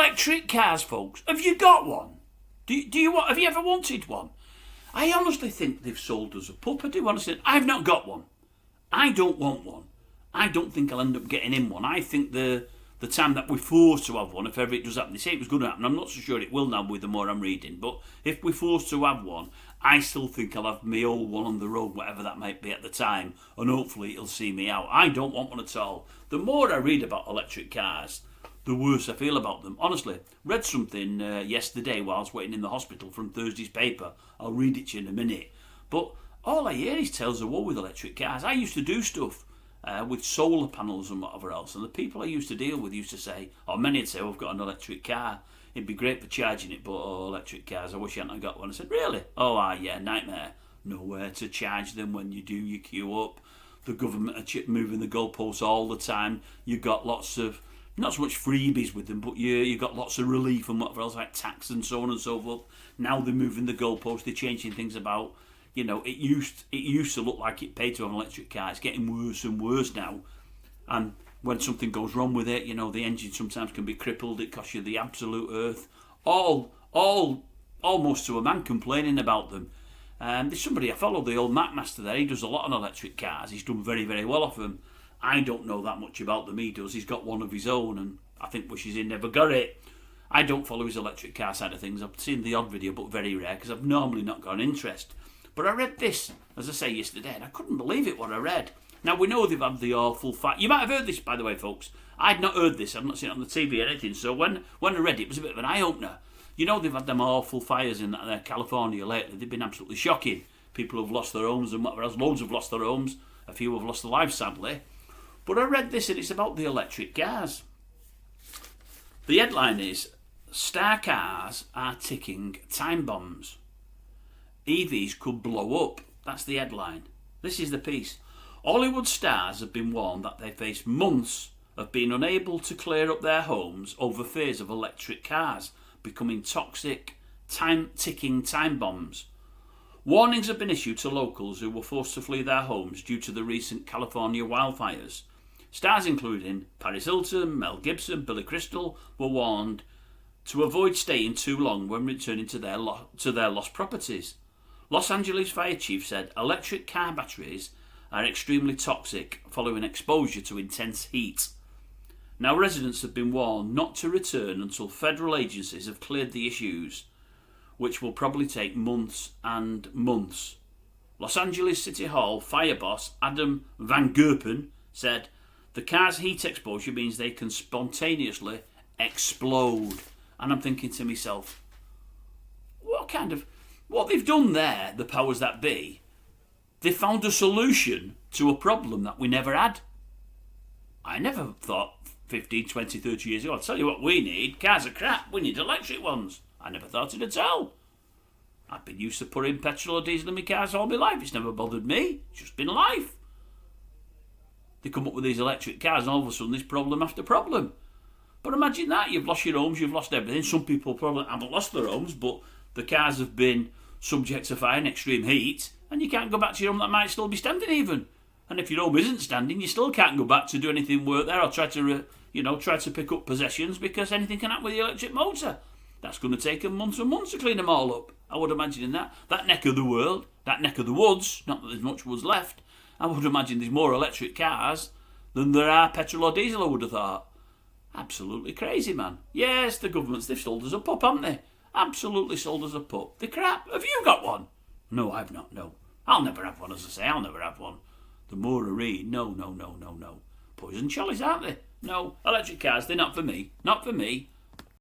Electric cars, folks. Have you got one? Have you ever wanted one? I honestly think they've sold us a pup. I do honestly. I've not got one. I don't want one. I don't think I'll end up getting in one. I think the time that we're forced to have one, if ever it does happen, they say it was going to happen. I'm not so sure it will now with the more I'm reading. But if we're forced to have one, I still think I'll have my old one on the road, whatever that might be at the time, and hopefully it'll see me out. I don't want one at all. The more I read about electric cars, the worse I feel about them. Honestly, read something yesterday while I was waiting in the hospital from Thursday's paper. I'll read it to you in a minute. But all I hear is tales of woe with electric cars. I used to do stuff with solar panels and whatever else, and the people I used to deal with used to say, or many would say, oh, I've got an electric car. It'd be great for charging it, but electric cars, I wish I hadn't got one. I said, really? Oh, yeah, nightmare. Nowhere to charge them when you do your queue up. The government are moving the goalposts all the time. You've got lots of, not so much freebies with them, but you've got lots of relief and whatever else, like tax and so on and so forth. Now they're moving the goalposts, they're changing things about. You know, it used to look like it paid to have an electric car. It's getting worse and worse now. And when something goes wrong with it, you know, the engine sometimes can be crippled. It costs you the absolute earth. All almost to a man complaining about them. There's somebody I follow, the old Macmaster there. He does a lot on electric cars. He's done very, very well off them. I don't know that much about them. He does. He's got one of his own, and I think wishes he never got it. I don't follow his electric car side of things. I've seen the odd video, but very rare, because I've normally not got an interest. But I read this, as I say, yesterday, and I couldn't believe it what I read. Now, we know they've had the awful fight. You might have heard this, by the way, folks. I'd not heard this. I've not seen it on the TV or anything. So when I read it, it was a bit of an eye-opener. You know they've had them awful fires in California lately. They've been absolutely shocking. People have lost their homes and whatever else. Loads have lost their homes. A few have lost their lives, sadly. But I read this, and it's about the electric cars. The headline is, Star cars are ticking time bombs. EVs could blow up. That's the headline. This is the piece. Hollywood stars have been warned that they face months of being unable to clear up their homes over fears of electric cars becoming toxic, ticking time bombs. Warnings have been issued to locals who were forced to flee their homes due to the recent California wildfires. Stars including Paris Hilton, Mel Gibson, Billy Crystal were warned to avoid staying too long when returning to their lost properties. Los Angeles Fire Chief said electric car batteries are extremely toxic following exposure to intense heat. Now residents have been warned not to return until federal agencies have cleared the issues, which will probably take months and months. Los Angeles City Hall fire boss Adam Van Gerpen said the car's heat exposure means they can spontaneously explode. And I'm thinking to myself, what they've done there, the powers that be, they found a solution to a problem that we never had. I never thought 15, 20, 30 years ago, I'll tell you what we need, cars are crap, we need electric ones. I never thought it at all. I've been used to putting petrol or diesel in my cars all my life, it's never bothered me, it's just been life. They come up with these electric cars and all of a sudden there's problem after problem. But imagine that, you've lost your homes, you've lost everything. Some people probably haven't lost their homes, but the cars have been subject to fire and extreme heat, and you can't go back to your home that might still be standing even. And if your home isn't standing, you still can't go back to do anything work there or try to pick up possessions because anything can happen with the electric motor. That's going to take them months and months to clean them all up. I would imagine in that neck of the world, that neck of the woods, not that there's much woods left, I would imagine there's more electric cars than there are petrol or diesel, I would have thought. Absolutely crazy, man. Yes, the governments, they've sold us a pup, haven't they? Absolutely sold us a pup. They're crap. Have you got one? No, I've not, no. I'll never have one, as I say, I'll never have one. The more I read, no. Poison chalice, aren't they? No, electric cars, they're not for me. Not for me.